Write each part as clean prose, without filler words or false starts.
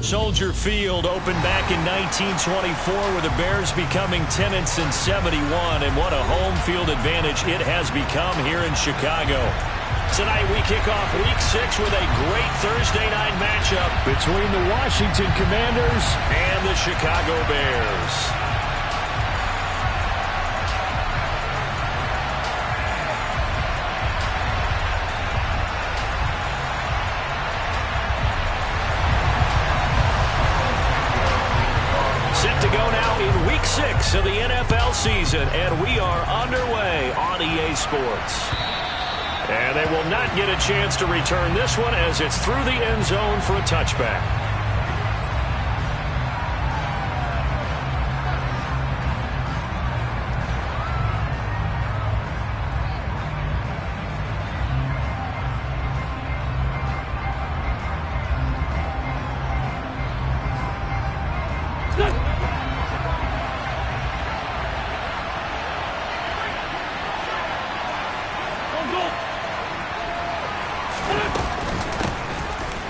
Soldier Field opened back in 1924 with the Bears becoming tenants in 71, and what a home field advantage it has become here in Chicago. Tonight we kick off Week 6 with a great Thursday night matchup between the Washington Commanders and the Chicago Bears. Set to go now in Week 6 of the NFL season, and we are underway on EA Sports. And they will not get a chance to return this one as it's through the end zone for a touchback.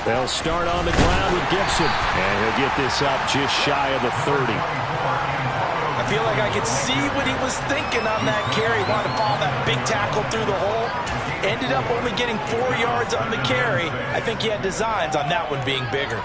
They'll start on the ground with Gibson, and he'll get this up just shy of the 30. I feel like I could see what he was thinking on that carry. Wanted to follow that big tackle through the hole. Ended up only getting 4 yards on the carry. I think he had designs on that one being bigger.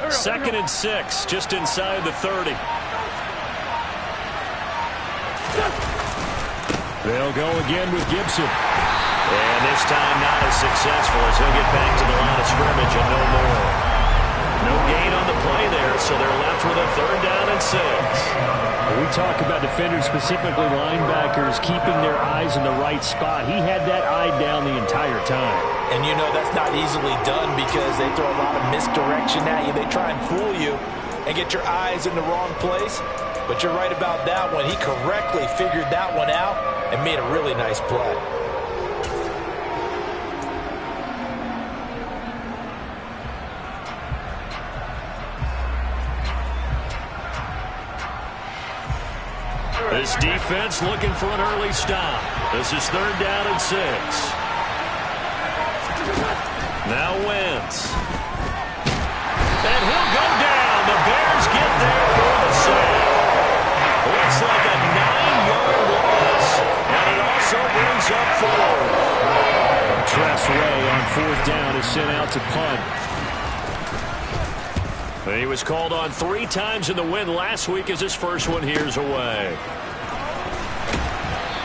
Second and 6, just inside the 30. They'll go again with Gibson. And this time not as successful as he'll get back to the line of scrimmage and no more. No gain on the play there, so they're left with a 3rd down and 6. We talk about defenders, specifically linebackers, keeping their eyes in the right spot. He had that eye down the entire time. And you know that's not easily done because they throw a lot of misdirection at you. They try and fool you and get your eyes in the wrong place. But you're right about that one. He correctly figured that one out and made a really nice play. This defense looking for an early stop. This is 3rd down and 6. Now Wentz. And he'll go down. The Bears get there for the sack. Looks like a 9-yard loss. And it also brings up 4. Tressway on 4th down is sent out to punt. He was called on 3 times in the win last week as his first one here's away.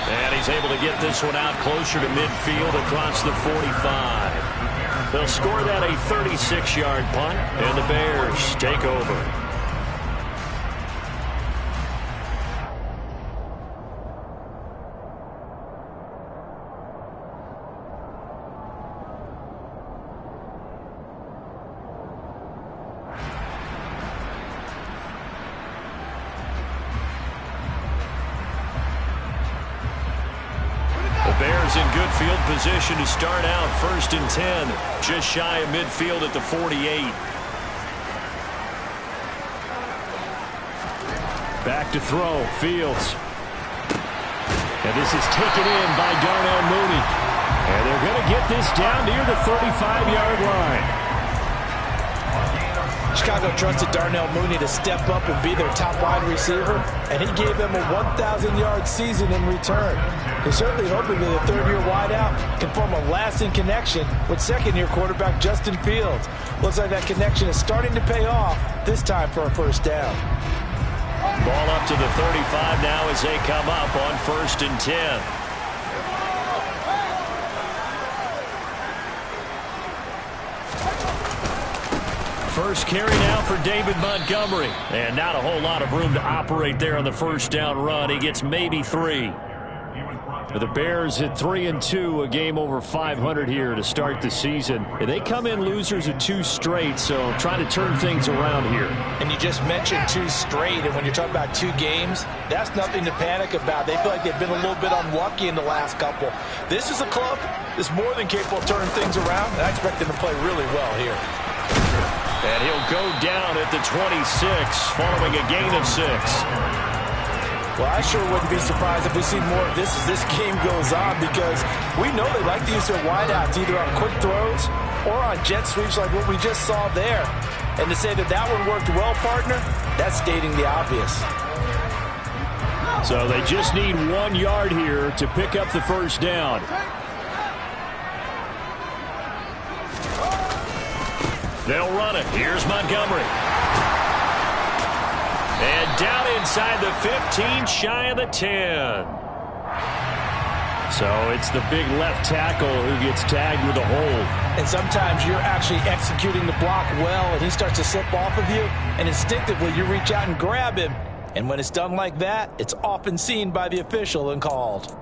And he's able to get this one out closer to midfield across the 45. They'll score that a 36-yard punt, and the Bears take over. Bears in good field position to start out 1st and 10, just shy of midfield at the 48. Back to throw, Fields. And this is taken in by Darnell Mooney. And they're going to get this down near the 35-yard line. Chicago trusted Darnell Mooney to step up and be their top wide receiver, and he gave them a 1,000-yard season in return. They're certainly hoping that the 3rd-year wideout can form a lasting connection with 2nd-year quarterback Justin Fields. Looks like that connection is starting to pay off, this time for a 1st down. Ball up to the 35 now as they come up on 1st and 10. First carry now for David Montgomery. And not a whole lot of room to operate there on the 1st down run. He gets maybe 3. The Bears at 3-2, a game over 500 here to start the season. They come in losers of 2 straight, so trying to turn things around here. And you just mentioned 2 straight, and when you're talking about 2 games, that's nothing to panic about. They feel like they've been a little bit unlucky in the last couple. This is a club that's more than capable of turning things around, and I expect them to play really well here. And he'll go down at the 26 following a gain of 6. Well, I sure wouldn't be surprised if we see more of this as this game goes on, because we know they like to use their wideouts either on quick throws or on jet sweeps like what we just saw there. And to say that that one worked well, partner, that's stating the obvious. So they just need 1 yard here to pick up the first down. They'll run it. Here's Montgomery. And down inside the 15, shy of the 10. So it's the big left tackle who gets tagged with a hold. And sometimes you're actually executing the block well, and he starts to slip off of you, and instinctively you reach out and grab him. And when it's done like that, it's often seen by the official and called.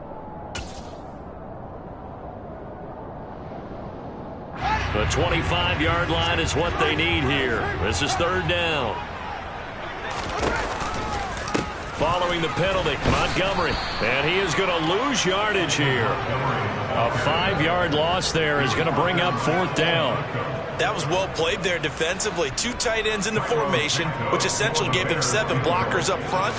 The 25-yard line is what they need here. This is 3rd down. Following the penalty, Montgomery. And he is going to lose yardage here. A 5-yard loss there is going to bring up 4th down. That was well played there defensively. 2 tight ends in the formation, which essentially gave them 7 blockers up front.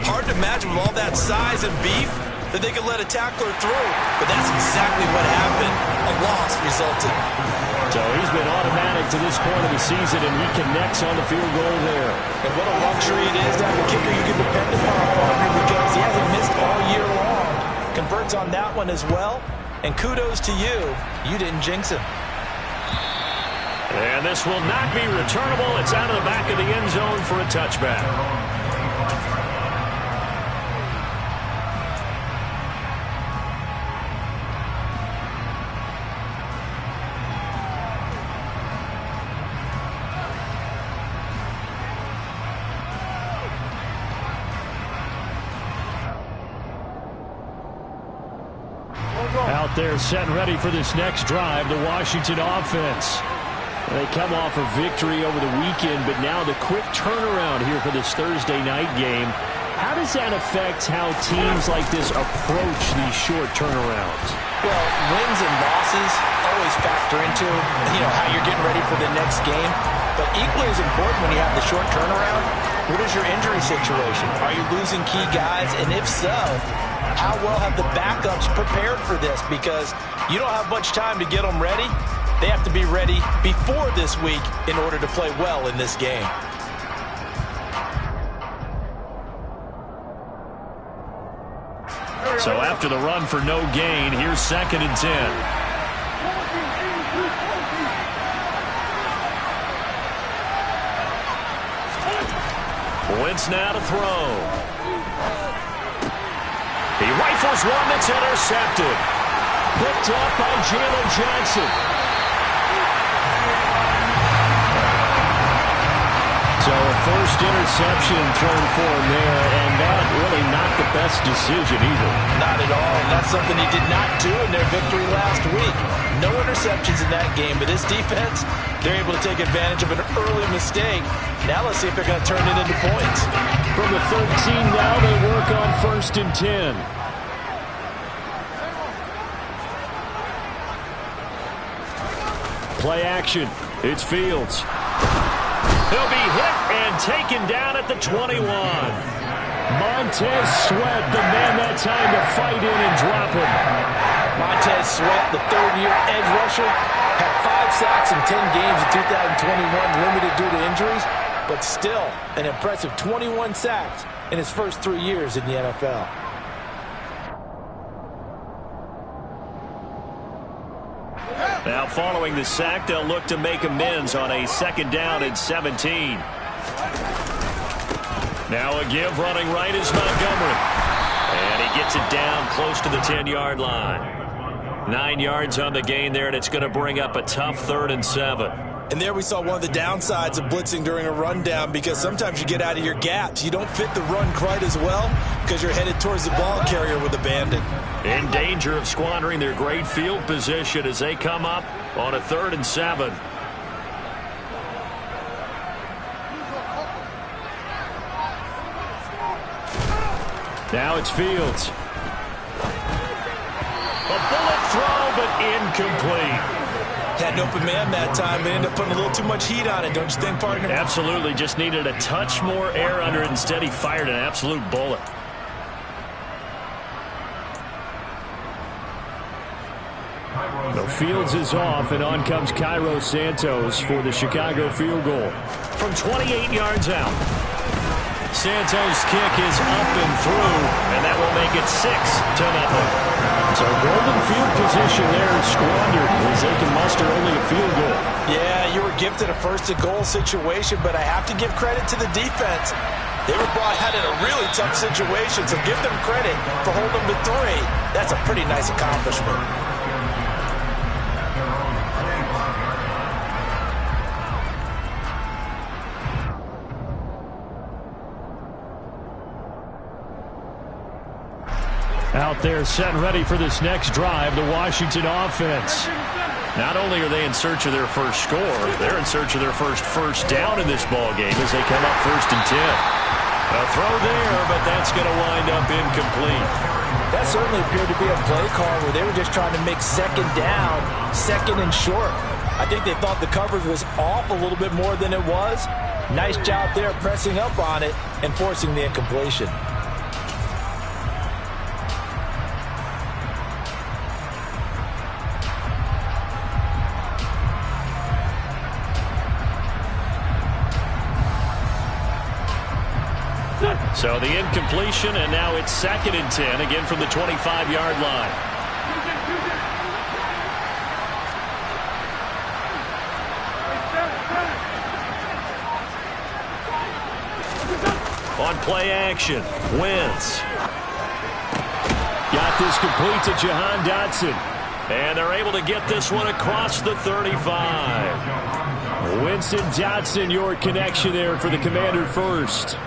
Hard to imagine with all that size and beef that they could let a tackler through. But that's exactly what happened. A loss resulted. So he's been automatic to this point of the season, and he connects on the field goal there. And what a luxury it is to have a kicker you can depend upon, partner, because he hasn't missed all year long. Converts on that one as well. And kudos to you. You didn't jinx him. And this will not be returnable. It's out of the back of the end zone for a touchback. Out there set and ready for this next drive, the Washington offense. They come off a victory over the weekend, but now the quick turnaround here for this Thursday night game. How does that affect how teams like this approach these short turnarounds? Well, wins and losses always factor into, how you're getting ready for the next game. But equally as important when you have the short turnaround, what is your injury situation? Are you losing key guys? And if so, how well have the backups prepared for this? Because you don't have much time to get them ready. They have to be ready before this week in order to play well in this game. So after the run for no gain, here's 2nd and 10. Wentz now to throw. He rifles one that's intercepted. Picked up by Jalen Johnson. So a first interception thrown for him there, and that really not the best decision either. Not at all, and that's something he did not do in their victory last week. No interceptions in that game, but this defense, they're able to take advantage of an early mistake. Now let's see if they're going to turn it into points. From the 13 now, they work on 1st and 10. Play action. It's Fields. He'll be hit and taken down at the 21. Montez Sweat, the man that time to fight in and drop him. Montez Sweat, the 3rd-year edge rusher, had 5 sacks in 10 games in 2021, limited due to injuries, but still an impressive 21 sacks in his first 3 years in the NFL. Now following the sack, they'll look to make amends on a 2nd down and 17. Now a give running right is Montgomery. And he gets it down close to the 10-yard line. 9 yards on the gain there, and it's going to bring up a tough 3rd and 7. And there we saw one of the downsides of blitzing during a rundown, because sometimes you get out of your gaps. You don't fit the run quite as well because you're headed towards the ball carrier with abandon. In danger of squandering their great field position as they come up on a 3rd and 7. Now it's Fields. A bullet throw, but incomplete. Had an open man that time, but ended up putting a little too much heat on it, don't you think, partner? Absolutely. Just needed a touch more air under it. Instead, he fired an absolute bullet. The Fields is off, and on comes Cairo Santos for the Chicago field goal. From 28 yards out. Santos' kick is up and through, and that will make it 6-0. So golden field position there squandered as they can muster only a field goal. Yeah, you were gifted a 1st-and-goal situation, but I have to give credit to the defense. They were brought out in a really tough situation, so give them credit for holding them to 3. That's a pretty nice accomplishment. Out there set and ready for this next drive, the Washington offense. Not only are they in search of their first score, they're in search of their first down in this ball game as they come up 1st and 10. A throw there, but that's going to wind up incomplete. That certainly appeared to be a play call where they were just trying to make 2nd down, 2nd and short. I think they thought the coverage was off a little bit more than it was. Nice job there pressing up on it and forcing the incompletion. So the incompletion, and now it's 2nd and 10, again from the 25-yard line. On play action, Wentz. Got this complete to Jahan Dotson. And they're able to get this one across the 35. Winston Dotson, your connection there for the Commander first.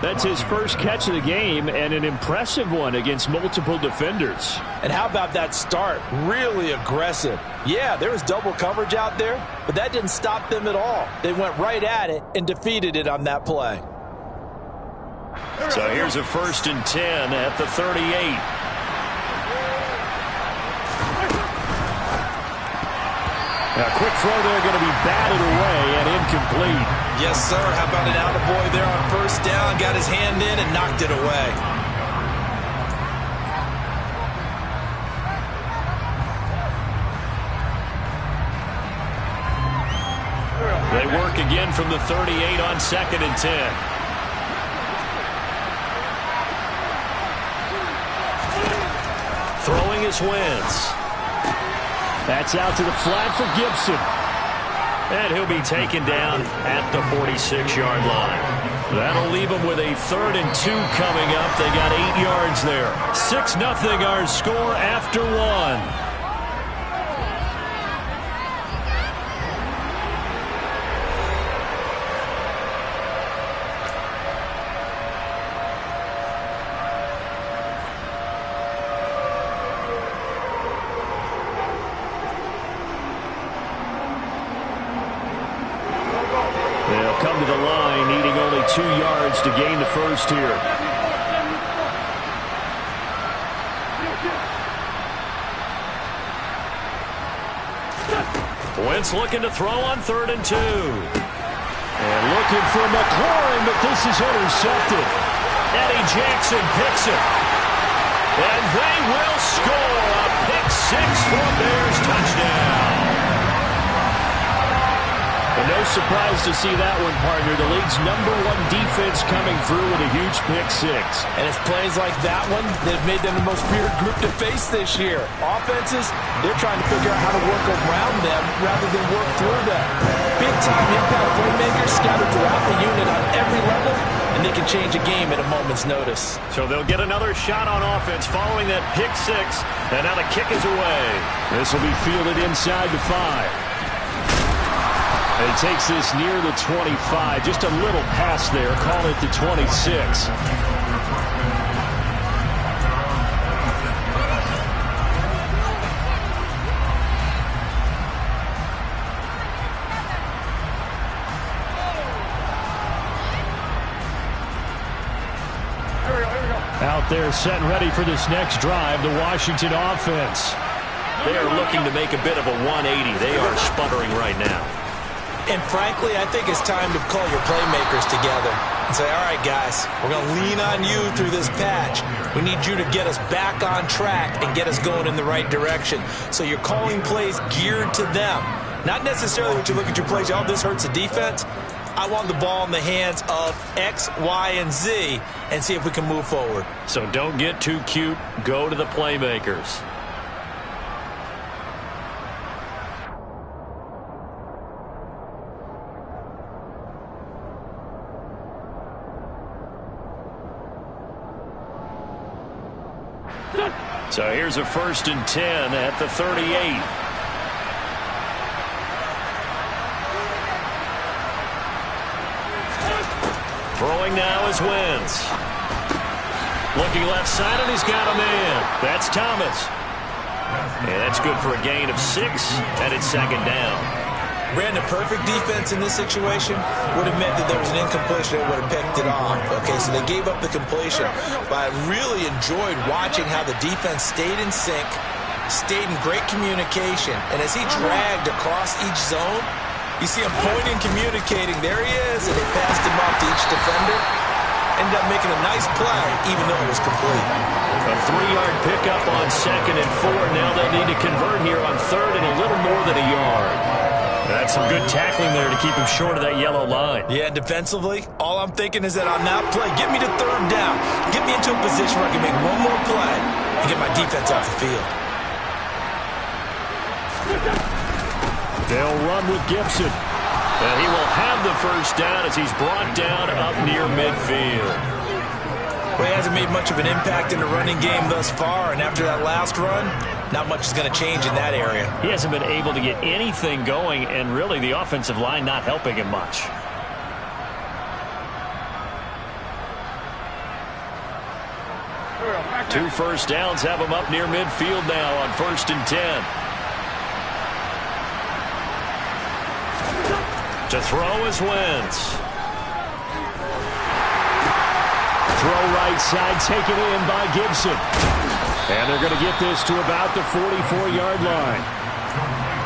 That's his first catch of the game, and an impressive one against multiple defenders. And how about that start? Really aggressive. Yeah, there was double coverage out there, but that didn't stop them at all. They went right at it and defeated it on that play. So here's a 1st and 10 at the 38. A quick throw there, going to be batted away and incomplete. Yes, sir. How about an attaboy there on 1st down? Got his hand in and knocked it away. They work again from the 38 on 2nd and 10. Throwing his Wentz. That's out to the flat for Gibson. And he'll be taken down at the 46-yard line. That'll leave them with a 3rd and 2 coming up. They got 8 yards there. 6-0 our score after 1. They'll come to the line, needing only 2 yards to gain the first here. Wentz looking to throw on 3rd and 2. And looking for McLaurin, but this is intercepted. Eddie Jackson picks it. And they will score a pick 6 for Bears touchdown. And no surprise to see that one, partner. The league's #1 defense coming through with a huge pick 6. And it's plays like that one that have made them the most feared group to face this year. Offenses, they're trying to figure out how to work around them rather than work through them. Big-time impact playmakers scattered throughout the unit on every level, and they can change a game at a moment's notice. So they'll get another shot on offense following that pick 6, and now the kick is away. This will be fielded inside the 5. He takes this near the 25. Just a little pass there. Call it the 26. Out there set and ready for this next drive, the Washington offense. They are looking to make a bit of a 180. They are sputtering right now. And frankly, I think it's time to call your playmakers together and say, all right, guys, we're going to lean on you through this patch. We need you to get us back on track and get us going in the right direction. So you're calling plays geared to them. Not necessarily what you look at your plays, oh, this hurts the defense. I want the ball in the hands of X, Y, and Z and see if we can move forward. So don't get too cute. Go to the playmakers. So here's a 1st and 10 at the 38. Throwing now is Wentz. Looking left side, and he's got a man. That's Thomas. And that's good for a gain of 6, and it's 2nd down. Brandon, perfect defense in this situation would have meant that there was an incompletion that would have picked it off. Okay, so they gave up the completion. But I really enjoyed watching how the defense stayed in sync, stayed in great communication. And as he dragged across each zone, you see him pointing, communicating. There he is, and they passed him off to each defender. Ended up making a nice play, even though it was complete. A 3-yard pickup on 2nd and 4. Now they'll need to convert here on 3rd and a little more than a yard. That's some good tackling there to keep him short of that yellow line. Yeah, defensively, all I'm thinking is that on that play, get me to 3rd down. Get me into a position where I can make one more play and get my defense off the field. They'll run with Gibson. And he will have the 1st down as he's brought down up near midfield. Well, he hasn't made much of an impact in the running game thus far, and after that last run, not much is going to change in that area. He hasn't been able to get anything going, and really the offensive line not helping him much. Two 1st downs have him up near midfield now on 1st and 10. To throw is Wentz. Throw right side, taken in by Gibson. And they're going to get this to about the 44-yard line.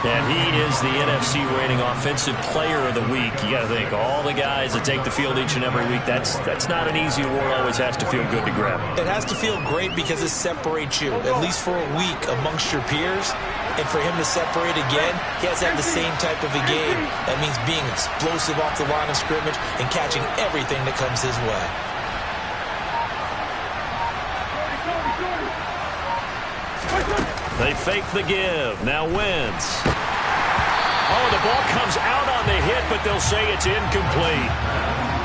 And he is the NFC rating offensive player of the week. You got to think, all the guys that take the field each and every week, that's not an easy award. Always has to feel good to grab. It has to feel great because it separates you, at least for a week, amongst your peers. And for him to separate again, he has to have the same type of a game. That means being explosive off the line of scrimmage and catching everything that comes his way. They fake the give. Now Wentz. Oh, the ball comes out on the hit, but they'll say it's incomplete.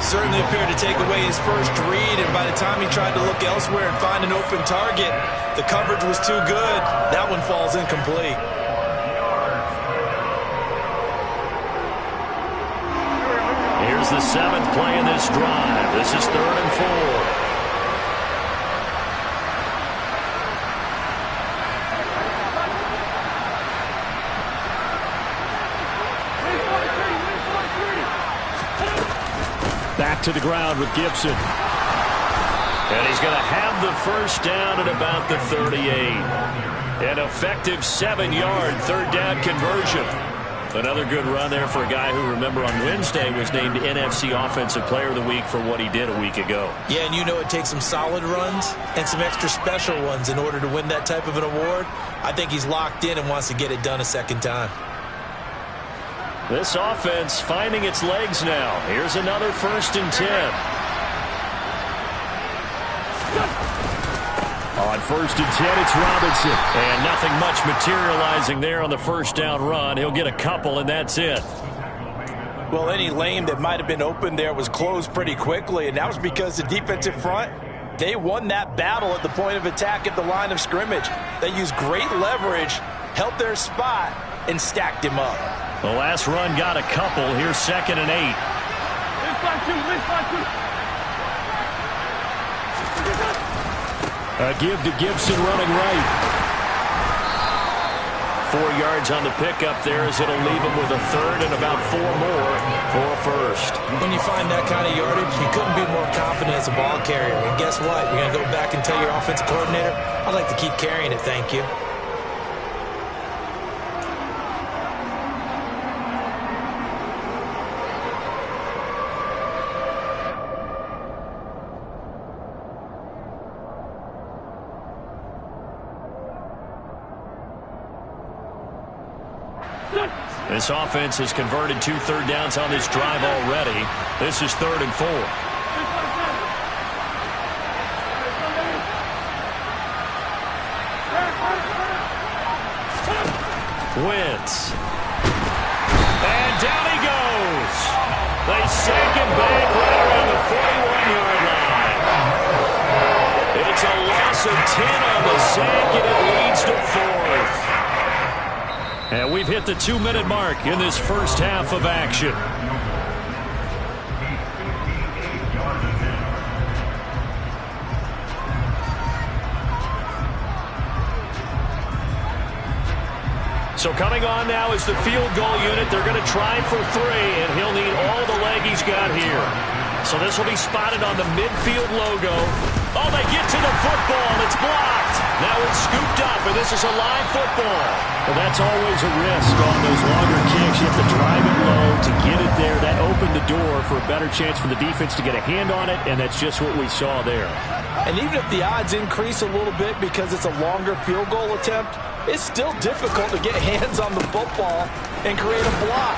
Certainly appeared to take away his first read, and by the time he tried to look elsewhere and find an open target, the coverage was too good. That one falls incomplete. Here's the 7th play in this drive. This is 3rd and 4. Back to the ground with Gibson. And he's going to have the 1st down at about the 38. An effective 7-yard 3rd down conversion. Another good run there for a guy who, remember, on Wednesday was named NFC Offensive Player of the Week for what he did a week ago. Yeah, and you know it takes some solid runs and some extra special ones in order to win that type of an award. I think he's locked in and wants to get it done a 2nd time. This offense finding its legs now. Here's another 1st and 10. On 1st and 10, it's Robinson. And nothing much materializing there on the 1st down run. He'll get a couple, and that's it. Well, any lane that might have been open there was closed pretty quickly, and that was because the defensive front, they won that battle at the point of attack at the line of scrimmage. They used great leverage, held their spot, and stacked him up. The last run got a couple. Here's 2nd and 8. A give to Gibson running right. 4 yards on the pickup there as it'll leave him with a 3rd and about 4 more for a 1st. When you find that kind of yardage, you couldn't be more confident as a ball carrier. And guess what? You're going to go back and tell your offensive coordinator, I'd like to keep carrying it, thank you. This offense has converted 2 third downs on this drive already. This is 3rd and 4. Wentz. And down he goes. They sink him back right around the 41-yard line. It's a loss of 10 on the sack, and it leads to 4th. And we've hit the 2-minute mark in this first half of action. So coming on now is the field goal unit. They're going to try for 3, and he'll need all the leg he's got here. So this will be spotted on the midfield logo. Oh, they get to the football, and it's blocked. Now it's scooped up, and this is a live football. Well, that's always a risk on those longer kicks. You have to drive it low to get it there. That opened the door for a better chance for the defense to get a hand on it, and that's just what we saw there. And even if the odds increase a little bit because it's a longer field goal attempt, it's still difficult to get hands on the football and create a block.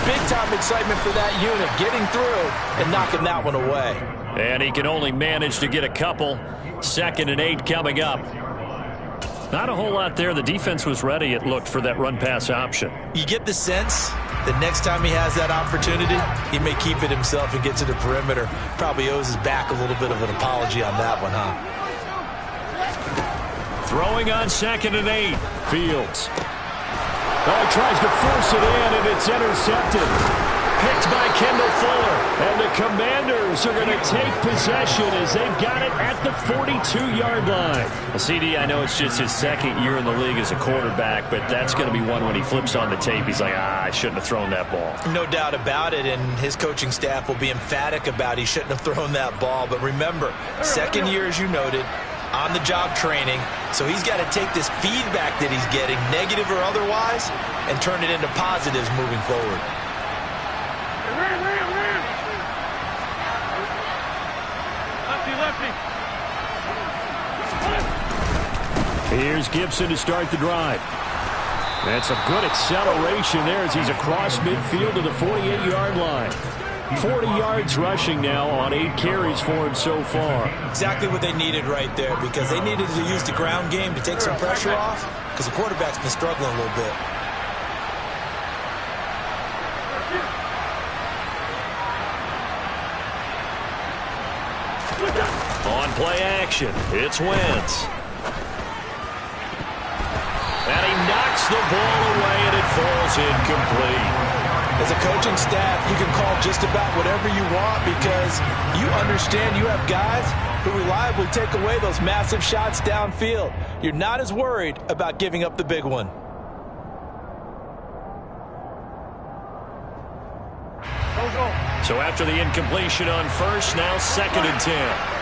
Big-time excitement for that unit, getting through and knocking that one away. And he can only manage to get a couple. 2nd and 8 coming up. Not a whole lot there. The defense was ready, it looked, for that run-pass option. You get the sense that next time he has that opportunity, he may keep it himself and get to the perimeter. Probably owes his back a little bit of an apology on that one, huh? Throwing on 2nd and 8. Fields. Oh, tries to force it in, and it's intercepted. Picked by Kendall Fuller. And the Commanders are going to take possession as they've got it at the 42-yard line. Well, CD, I know it's just his 2nd year in the league as a quarterback, but that's going to be one when he flips on the tape. He's like, I shouldn't have thrown that ball. No doubt about it, and his coaching staff will be emphatic about he shouldn't have thrown that ball. But remember, 2nd year, as you noted, on-the-job training, so he's got to take this feedback that he's getting, negative or otherwise, and turn it into positives moving forward. Here's Gibson to start the drive. That's a good acceleration there as he's across midfield to the 48-yard line. 40 yards rushing now on 8 carries for him so far. Exactly what they needed right there, because they needed to use the ground game to take some pressure off, because the quarterback's been struggling a little bit. On play action, it's Wentz. And he knocks the ball away, and it falls incomplete. As a coaching staff, you can call just about whatever you want because you understand you have guys who reliably take away those massive shots downfield. You're not as worried about giving up the big one. So after the incompletion on 1st, now 2nd and 10.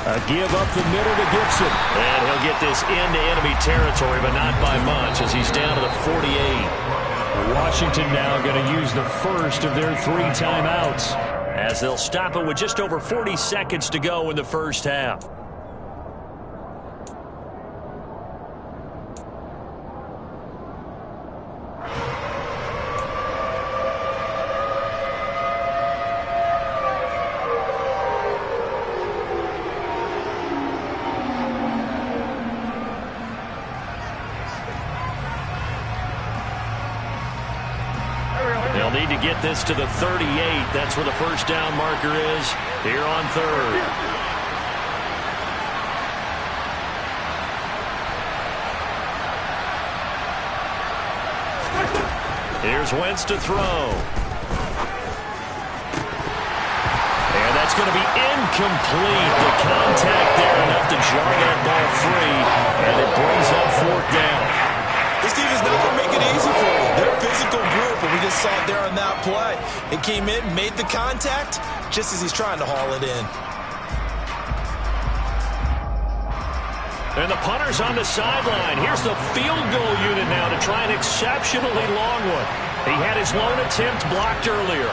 A give up the middle to Gibson. And he'll get this into enemy territory, but not by much as he's down to the 48. Washington now going to use the first of their 3 timeouts, as they'll stop it with just over 40 seconds to go in the first half. They'll need to get this to the 38. That's where the first down marker is here on 3rd. Here's Wentz to throw. And that's going to be incomplete. The contact there enough to jar that ball free. And it brings up fourth down. This team is not going to make it easy for you. They're a physical group, and we just saw it there on that play. It came in, made the contact, just as he's trying to haul it in. And the punter's on the sideline. Here's the field goal unit now to try an exceptionally long one. He had his lone attempt blocked earlier.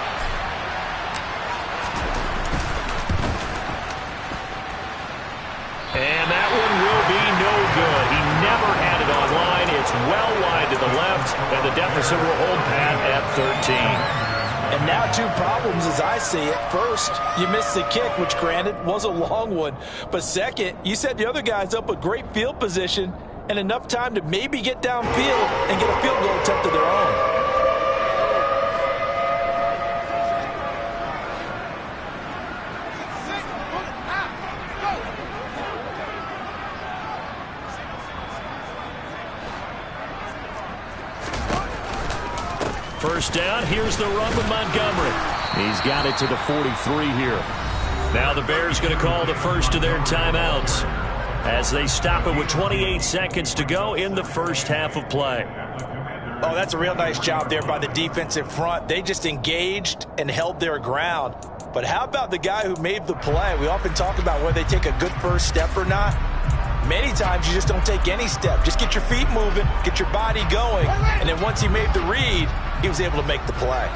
And that one will be no good. He never had it online. It's well wide to the left, and the deficit will hold pat at 13. And now two problems as I see it. First, you missed the kick, which granted was a long one. But second, you set the other guys up with great field position and enough time to maybe get downfield and get a field goal attempt of their own. First down, here's the run with Montgomery. He's got it to the 43 here. Now the Bears going to call the first of their timeouts as they stop it with 28 seconds to go in the first half of play. Oh, that's a real nice job there by the defensive front. They just engaged and held their ground. But how about the guy who made the play? We often talk about whether they take a good first step or not. Many times you just don't take any step. Just get your feet moving, get your body going, and then once he made the read, he was able to make the play.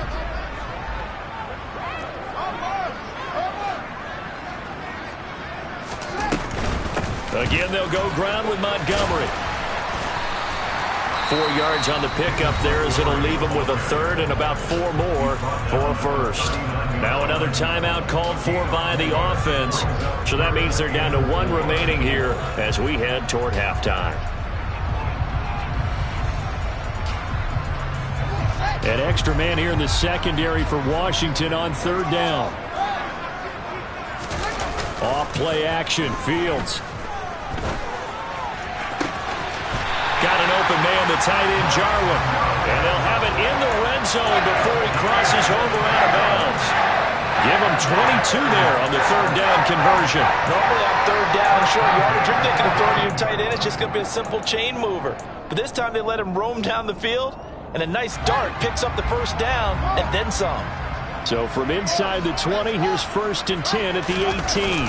Again, they'll go ground with Montgomery. 4 yards on the pickup there as it'll leave them with a third and about 4 more for first. Now another timeout called for by the offense. So that means they're down to 1 remaining here as we head toward halftime. An extra man here in the secondary for Washington on third down. Off play action, Fields. Got an open man, the tight end, Jarwin. And they'll have it in the red zone before he crosses over out of bounds. Give him 22 there on the third down conversion. Normally on third down and short yardage, you're thinking of throwing your tight end. It's just going to be a simple chain mover. But this time they let him roam down the field, and a nice dart picks up the first down and then some. So from inside the 20, here's 1st and 10 at the 18.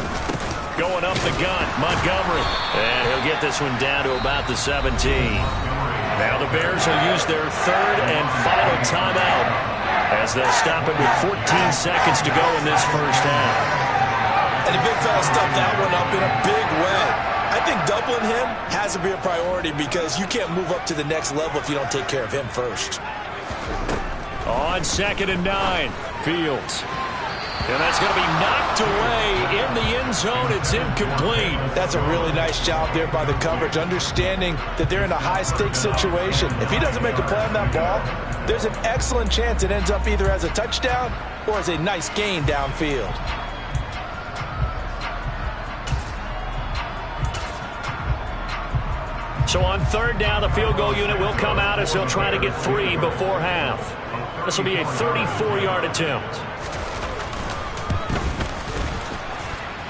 Going up the gun, Montgomery. And he'll get this one down to about the 17. Now the Bears will use their third and final timeout as they'll stop it with 14 seconds to go in this first half. And the big fella stuffed that one up in a big way. I think doubling him has to be a priority because you can't move up to the next level if you don't take care of him first. On 2nd and 9, Fields. And that's going to be knocked away in the end zone. It's incomplete. That's a really nice job there by the coverage, understanding that they're in a high-stakes situation. If he doesn't make a play on that ball, there's an excellent chance it ends up either as a touchdown or as a nice gain downfield. So on third down, the field goal unit will come out as they'll try to get 3 before half. This will be a 34-yard attempt.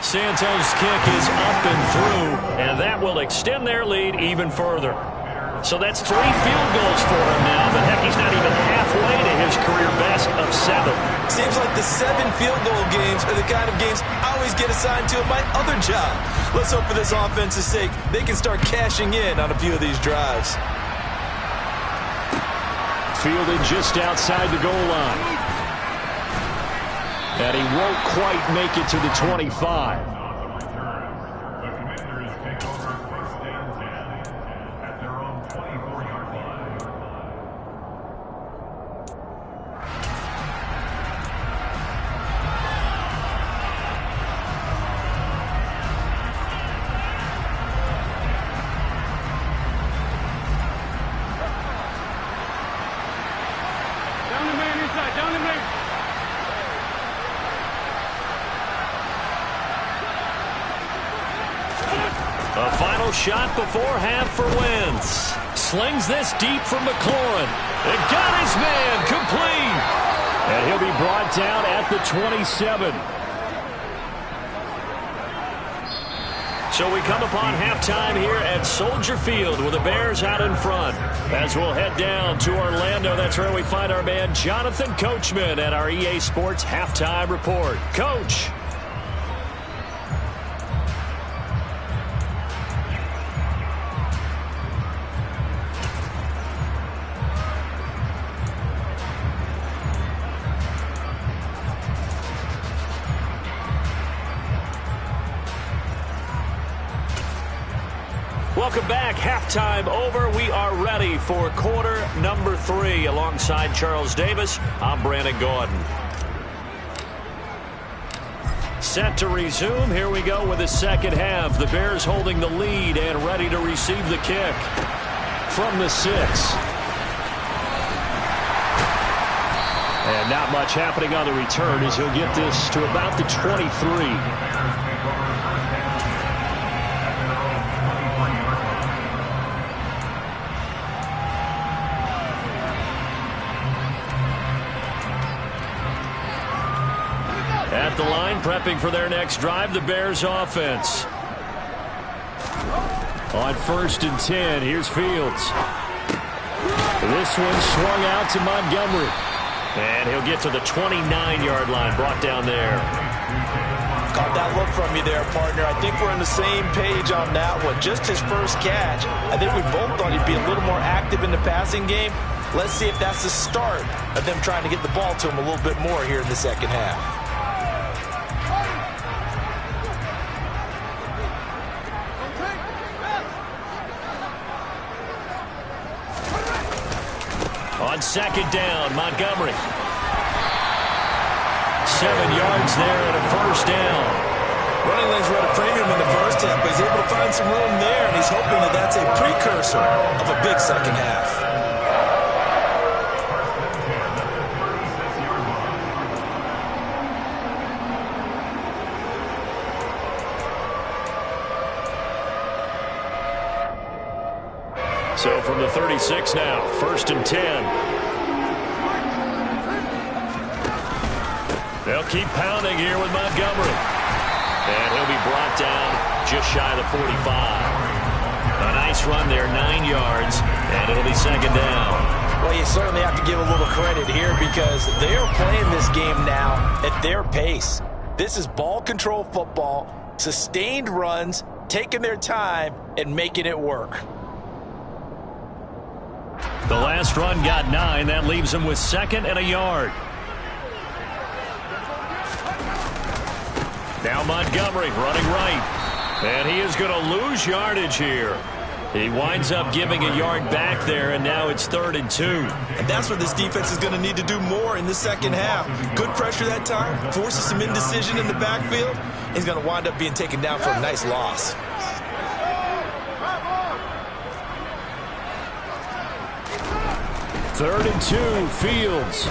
Santos' kick is up and through, and that will extend their lead even further. So that's 3 field goals for him now, but heck, he's not even halfway to his career best of 7. Seems like the 7 field goal games are the kind of games I always get assigned to in my other job. Let's hope for this offense's sake they can start cashing in on a few of these drives. Fielded just outside the goal line. And he won't quite make it to the 25. A final shot before half for Wentz. slings this deep from McLaurin. And got his man complete. And he'll be brought down at the 27. So we come upon halftime here at Soldier Field with the Bears out in front. As we'll head down to Orlando, that's where we find our man Jonathan Coachman at our EA Sports Halftime Report. Coach. Welcome back. Halftime over. We are ready for quarter number 3. Alongside Charles Davis, I'm Brandon Gordon. Set to resume. Here we go with the second half. The Bears holding the lead and ready to receive the kick from the 6. And not much happening on the return as he'll get this to about the 23. At the line, prepping for their next drive, the Bears offense. On 1st and 10, here's Fields. This one swung out to Montgomery. And he'll get to the 29-yard line, brought down there. Caught that look from you there, partner. I think we're on the same page on that one. Just his first catch. I think we both thought he'd be a little more active in the passing game. Let's see if that's the start of them trying to get the ball to him a little bit more here in the second half. On second down, Montgomery. 7 yards there and a first down. Running lanes were at a premium in the first half, but he's able to find some room there, and he's hoping that that's a precursor of a big second half. So from the 36 now, 1st and 10. They'll keep pounding here with Montgomery. And he'll be brought down just shy of the 45. A nice run there, 9 yards, and it'll be second down. Well, you certainly have to give a little credit here because they are playing this game now at their pace. This is ball control football, sustained runs, taking their time, and making it work. The last run got 9. That leaves him with 2nd and a yard. Now Montgomery running right. And he is going to lose yardage here. He winds up giving a yard back there, and now it's 3rd and 2. And that's what this defense is going to need to do more in the second half. Good pressure that time, forces some indecision in the backfield. He's going to wind up being taken down for a nice loss. Third and 2, Fields.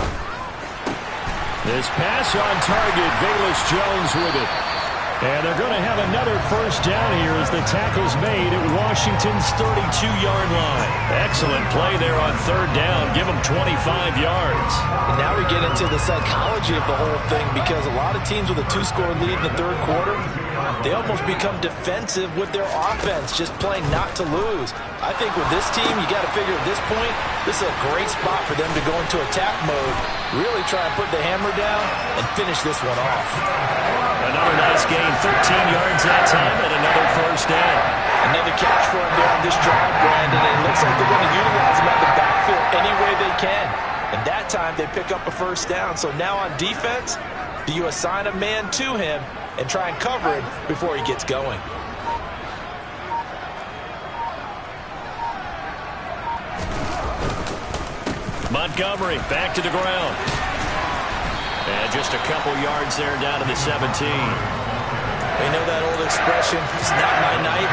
This pass on target, Velus Jones with it. And they're going to have another first down here as the tackle's made at Washington's 32-yard line. Excellent play there on 3rd down. Give them 25 yards. And now we get into the psychology of the whole thing because a lot of teams with a 2-score lead in the 3rd quarter, they almost become defensive with their offense, just playing not to lose. I think with this team, you got to figure at this point, this is a great spot for them to go into attack mode, really try and put the hammer down and finish this one off. Another nice gain, 13 yards that time, and another first down. Another catch for him there on this drive, Brandon, and it looks like they're going to utilize him out the backfield any way they can. And that time, they pick up a first down. So now on defense, do you assign a man to him and try and cover him before he gets going? Montgomery back to the ground. And just a couple yards there down to the 17. They know that old expression, it's not my night.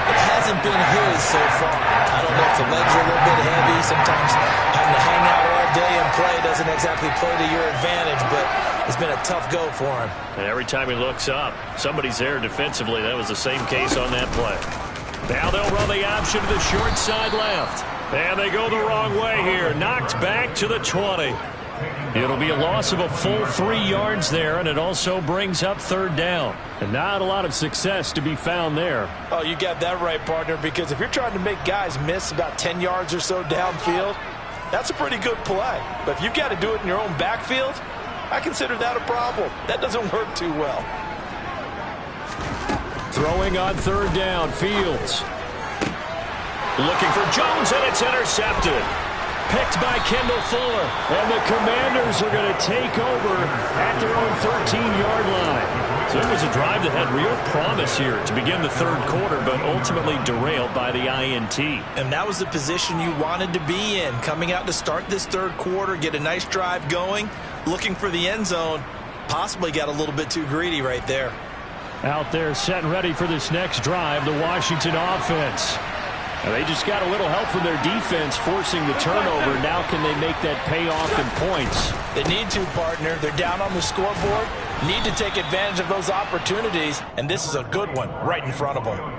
It hasn't been his so far. I don't know if the legs are a little bit heavy. Sometimes having to hang out all day and play doesn't exactly play to your advantage, but it's been a tough go for him. And every time he looks up, somebody's there defensively. That was the same case on that play. Now they'll run the option to the short side left. And they go the wrong way here. Knocked back to the 20. It'll be a loss of a full 3 yards there, and it also brings up third down. And not a lot of success to be found there. Oh, you got that right, partner, because if you're trying to make guys miss about 10 yards or so downfield, that's a pretty good play. But if you've got to do it in your own backfield, I consider that a problem. That doesn't work too well. Throwing on third down, Fields. Looking for Jones, and it's intercepted. Picked by Kendall Fuller. And the Commanders are going to take over at their own 13-yard line. So it was a drive that had real promise here to begin the third quarter, but ultimately derailed by the INT. And that was the position you wanted to be in, coming out to start this third quarter, get a nice drive going, looking for the end zone. Possibly got a little bit too greedy right there. Out there set and ready for this next drive, the Washington offense. And they just got a little help from their defense forcing the turnover. Now can they make that pay off in points? They need to, partner. They're down on the scoreboard. Need to take advantage of those opportunities. And this is a good one right in front of them.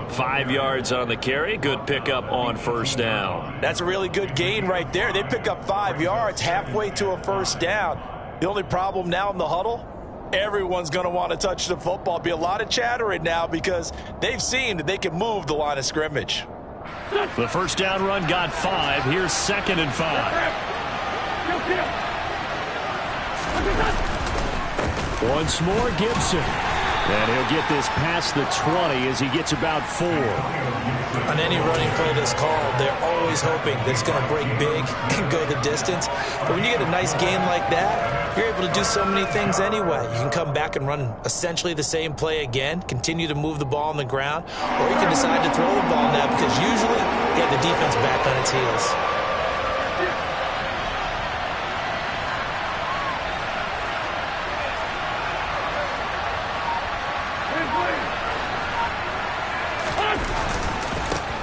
5 yards on the carry. Good pickup on first down. That's a really good gain right there. They pick up 5 yards halfway to a first down. The only problem now in the huddle, everyone's going to want to touch the football. Be a lot of chattering now because they've seen that they can move the line of scrimmage. The first down run got 5. Here's 2nd and 5. Once more, Gibson. And he'll get this past the 20 as he gets about 4. On any running play that's called, they're always hoping that it's going to break big and go the distance. But when you get a nice gain like that, you're able to do so many things anyway. You can come back and run essentially the same play again, continue to move the ball on the ground, or you can decide to throw the ball now because usually you have the defense back on its heels.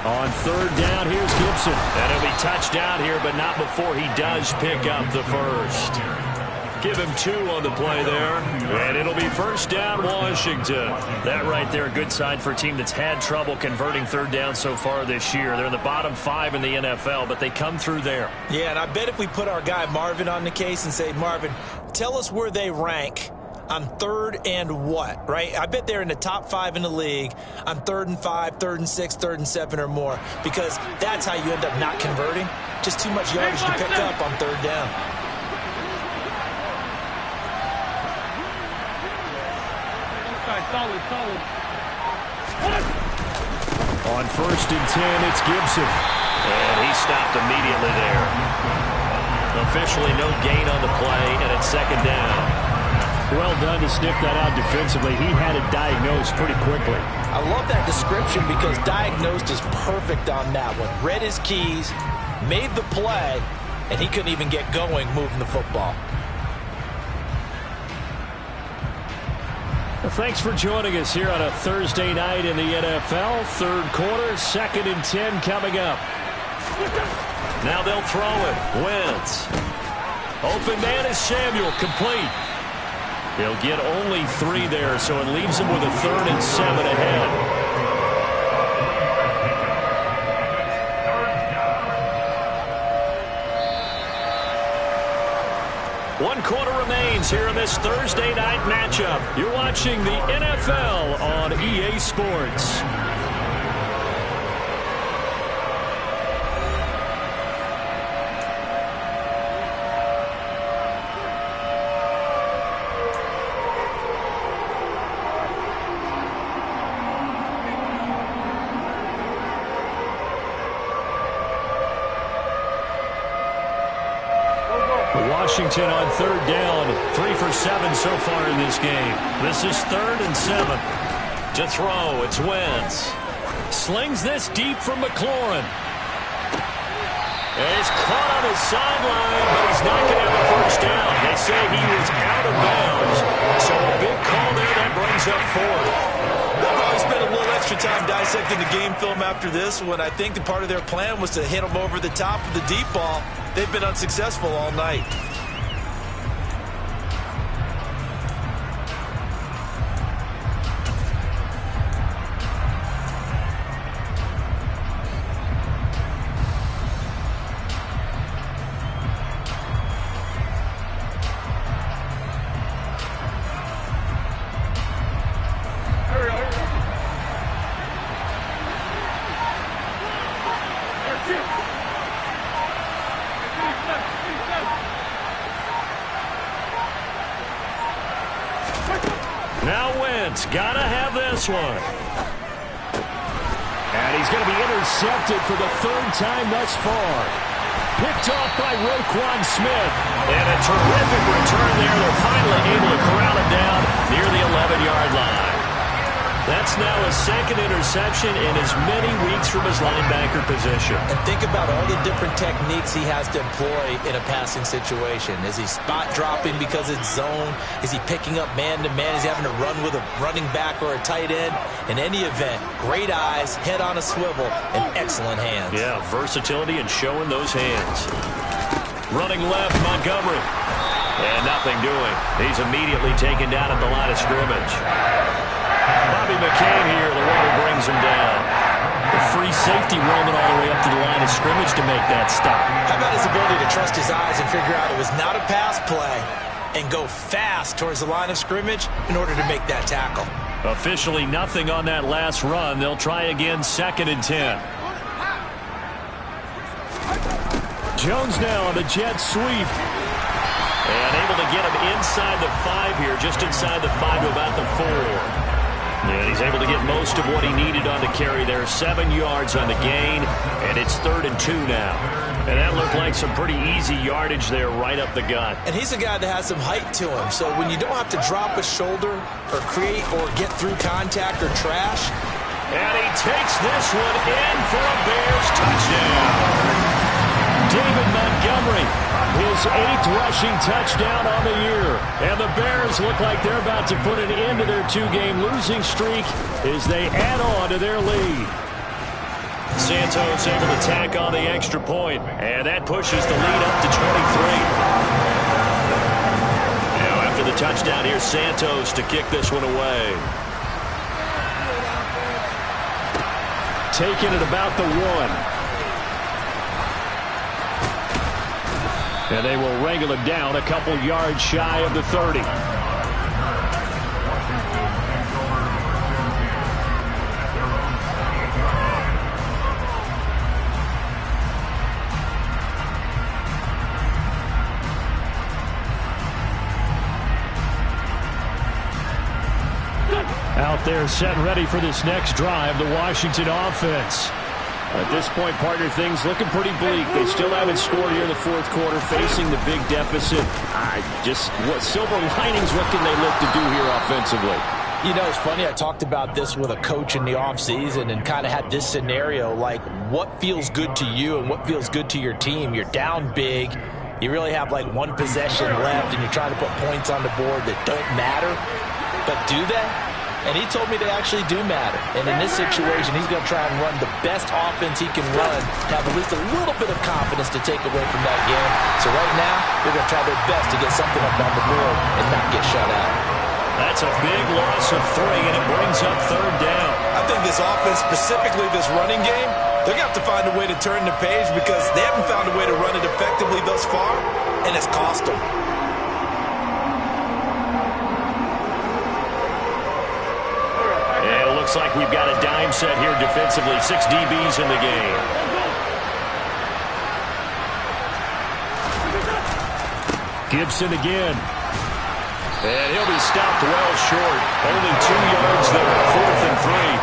On third down, here's Gibson. And he'll be touched out here, but not before he does pick up the first. Give him 2 on the play there. And it'll be first down, Washington. That right there, a good sign for a team that's had trouble converting third down so far this year. They're in the bottom 5 in the NFL, but they come through there. Yeah, and I bet if we put our guy Marvin on the case and say, Marvin, tell us where they rank on third and what, right? I bet they're in the top 5 in the league on 3rd and 5, 3rd and 6, 3rd and 7 or more, because that's how you end up not converting. Just too much yardage to pick up on third down. Solid. On 1st and 10, it's Gibson. And he stopped immediately there. Officially no gain on the play, and it's 2nd down. Well done to sniff that out defensively. He had it diagnosed pretty quickly. I love that description because diagnosed is perfect on that one. Read his keys, made the play, and he couldn't even get going moving the football. Well, thanks for joining us here on a Thursday night in the NFL. Third quarter, 2nd and 10 coming up. Now they'll throw it. Wentz. Open man is Samuel, complete. They'll get only 3 there, so it leaves them with a 3rd and 7 ahead. One quarter remains here in this Thursday night matchup. You're watching the NFL on EA Sports. Washington on third down. 3 for 7 so far in this game. This is 3rd and 7. To throw, it's Wentz. Slings this deep from McLaurin. And he's caught on his sideline, but he's not going to have a first down. They say he was out of bounds. So a big call there that brings up 4th. They'll probably spend a little extra time dissecting the game film after this one. I think the part of their plan was to hit them over the top of the deep ball. They've been unsuccessful all night. Now Wentz, gotta have this one. And he's going to be intercepted for the third time thus far. Picked off by Roquan Smith. And a terrific return there. They're finally able to corral it down near the 11-yard line. That's now a second interception in as many weeks from his linebacker position. And think about all the different techniques he has to employ in a passing situation. Is he spot dropping because it's zone? Is he picking up man-to-man? Is he having to run with a running back or a tight end? In any event, great eyes, head on a swivel, and excellent hands. Yeah, versatility and showing those hands. Running left, Montgomery. And nothing doing. He's immediately taken down at the line of scrimmage. Bobby McCain here, the one who brings him down. The free safety roaming all the way up to the line of scrimmage to make that stop. How about his ability to trust his eyes and figure out it was not a pass play and go fast towards the line of scrimmage in order to make that tackle. Officially nothing on that last run. They'll try again, 2nd and 10. Jones now on the jet sweep. And able to get him inside the 5 here, just inside the 5 to about the 4. And he's able to get most of what he needed on the carry there. 7 yards on the gain, and it's 3rd and 2 now. And that looked like some pretty easy yardage there right up the gut. And he's a guy that has some height to him, so when you don't have to drop a shoulder or create or get through contact or trash. And he takes this one in for a Bears touchdown. David Montgomery, his 8th rushing touchdown on the year. And the Bears look like they're about to put an end to their 2-game losing streak as they add on to their lead. Santos able to tack on the extra point, and that pushes the lead up to 23. Now after the touchdown, here's Santos to kick this one away. Taking it about the 1. And they will wrangle him down a couple yards shy of the 30. Out there set and ready for this next drive, the Washington offense. At this point, partner, things looking pretty bleak. They still haven't scored here in the 4th quarter, facing the big deficit. What silver linings, what can they look to do here offensively? You know, it's funny, I talked about this with a coach in the offseason and kind of had this scenario, like what feels good to you and what feels good to your team. You're down big. You really have like 1 possession left, and you're trying to put points on the board that don't matter. But do they? And he told me they actually do matter. And in this situation, he's going to try and run the best offense he can run to have at least a little bit of confidence to take away from that game. So right now, they're going to try their best to get something up on the board and not get shut out. That's a big loss of 3, and it brings up 3rd down. I think this offense, specifically this running game, they're going to have to find a way to turn the page because they haven't found a way to run it effectively thus far, and it's cost them. Looks like we've got a dime set here defensively. 6 DBs in the game. Gibson again. And he'll be stopped well short. Only 2 yards there. 4th and 3.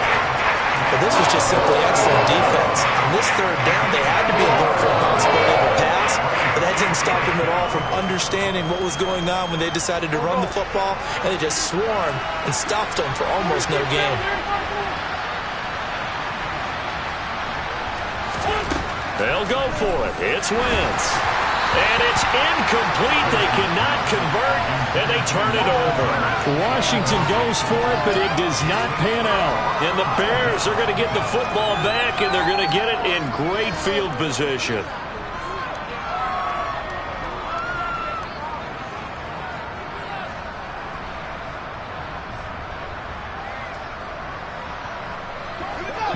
But this was just simply excellent defense. On this 3rd down, they had to be alert for a possibility of a pass, but that didn't stop them at all from understanding what was going on when they decided to run the football, and they just swarmed and stopped them for almost no gain. They'll go for it. It's Wentz. And it's incomplete. They cannot convert, and they turn it over. Washington goes for it, but it does not pan out. And the Bears are going to get the football back, and they're going to get it in great field position.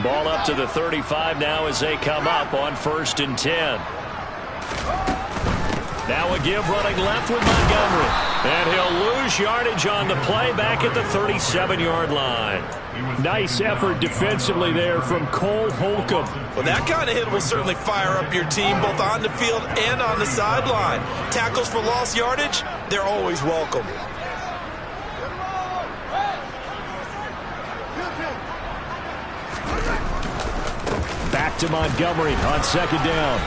Ball up to the 35 now as they come up on 1st and 10. Now a give running left with Montgomery. And he'll lose yardage on the play back at the 37-yard line. Nice effort defensively there from Cole Holcomb. Well, that kind of hit will certainly fire up your team both on the field and on the sideline. Tackles for lost yardage, they're always welcome. Back to Montgomery on second down.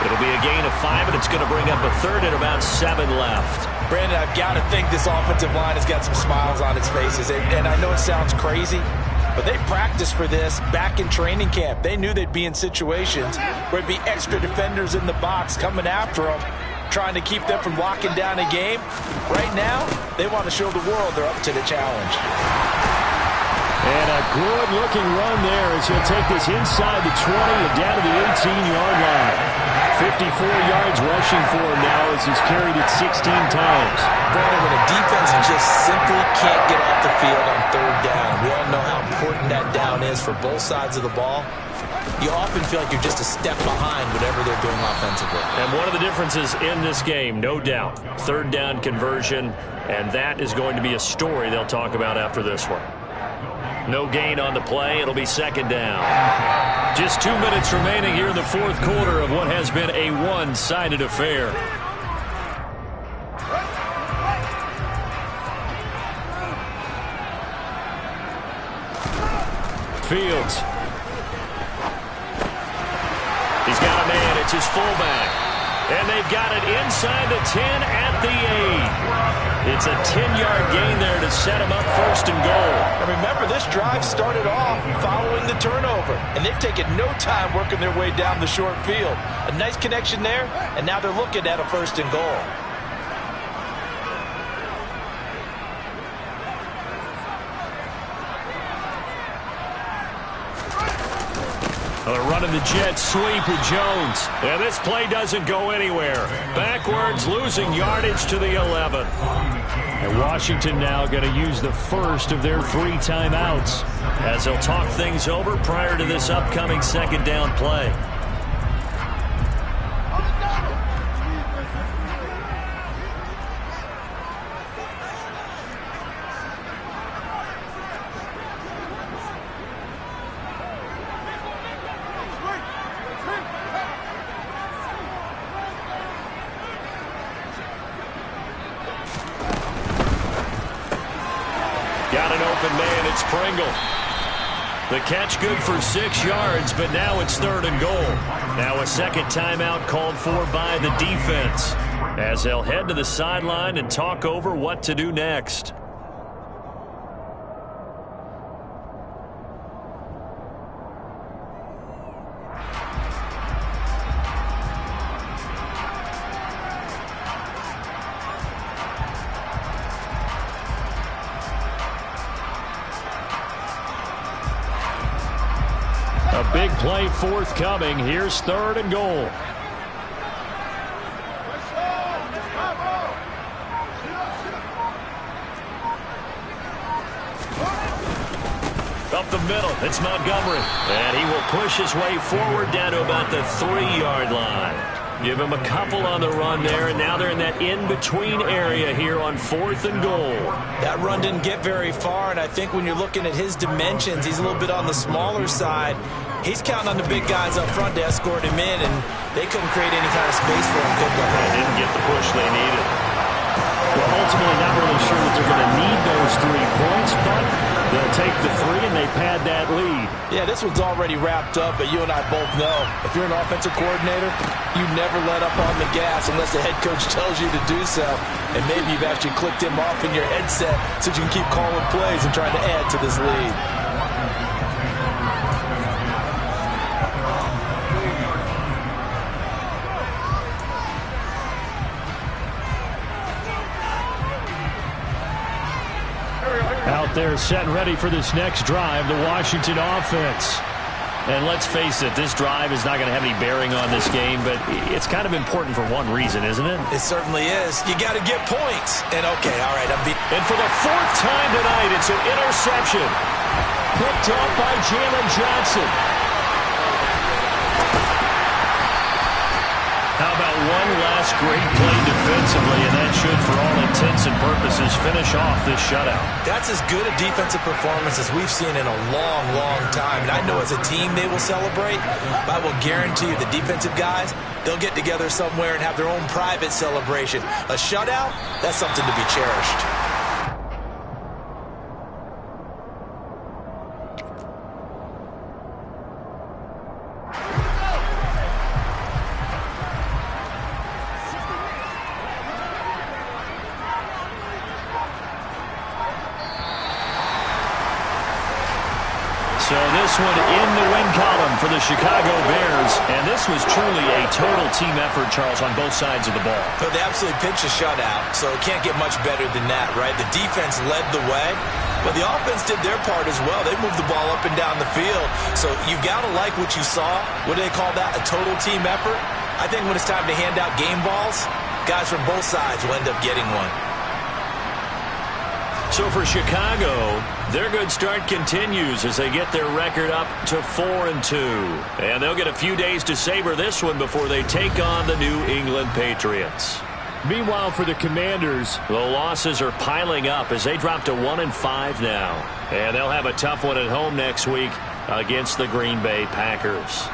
It'll be a gain of 5, and it's going to bring up a third and about 7 left. Brandon, I've got to think this offensive line has got some smiles on its faces. And I know it sounds crazy, but they practiced for this back in training camp. They knew they'd be in situations where it'd be extra defenders in the box coming after them, trying to keep them from locking down a game. Right now, they want to show the world they're up to the challenge. And a good-looking run there as he'll take this inside the 20 and down to the 18-yard line. 54 yards rushing for him now as he's carried it 16 times. Brandon, when a defense just simply can't get off the field on third down, we all know how important that down is for both sides of the ball. You often feel like you're just a step behind whatever they're doing offensively. And one of the differences in this game, no doubt, third down conversion, and that is going to be a story they'll talk about after this one. No gain on the play. It'll be second down. Just 2 minutes remaining here in the fourth quarter of what has been a one-sided affair. Fields. He's got a man. It's his fullback. And they've got it inside the 10 at the 8. It's a 10-yard gain there to set him up first and goal. And remember, this drive started off following the turnover, and they've taken no time working their way down the short field. A nice connection there, and now they're looking at a first and goal. They're running the jet sweep with Jones. And this play doesn't go anywhere. Backwards, losing yardage to the 11. And Washington now going to use the first of their 3 timeouts as they'll talk things over prior to this upcoming second down play. Got an open man. It's Pringle. The catch good for 6 yards, but now it's third and goal. Now a second timeout called for by the defense as they'll head to the sideline and talk over what to do next. A big play forthcoming. Here's third and goal. Up the middle, it's Montgomery. And he will push his way forward down to about the 3-yard line. Give him a couple on the run there, and now they're in that in-between area here on fourth and goal. That run didn't get very far, and I think when you're looking at his dimensions, he's a little bit on the smaller side. He's counting on the big guys up front to escort him in, and they couldn't create any kind of space for him. They didn't get the push they needed. Well, ultimately, not really sure that they're going to need those 3 points, but they'll take the 3 and they pad that lead. Yeah, this one's already wrapped up, but you and I both know if you're an offensive coordinator, you never let up on the gas unless the head coach tells you to do so. And maybe you've actually clicked him off in your headset so you can keep calling plays and trying to add to this lead. Out there set and ready for this next drive, the Washington offense. And let's face it, this drive is not going to have any bearing on this game, but it's kind of important for one reason, isn't it? It certainly is. You got to get points. And okay, all right, and for the 4th time tonight, it's an interception. Picked up by Jalen Johnson. How about one last Just great play defensively, and that should, for all intents and purposes, finish off this shutout. That's as good a defensive performance as we've seen in a long, long time. And I know as a team they will celebrate, but I will guarantee you the defensive guys, they'll get together somewhere and have their own private celebration. A shutout, that's something to be cherished. So this one in the win column for the Chicago Bears. And this was truly a total team effort, Charles, on both sides of the ball. So they absolutely pitched a shutout, so it can't get much better than that, right? The defense led the way, but the offense did their part as well. They moved the ball up and down the field. So you've got to like what you saw. What do they call that? A total team effort? I think when it's time to hand out game balls, guys from both sides will end up getting one. So for Chicago, their good start continues as they get their record up to 4-2. And they'll get a few days to savor this one before they take on the New England Patriots. Meanwhile, for the Commanders, the losses are piling up as they drop to 1-5 now. And they'll have a tough one at home next week against the Green Bay Packers.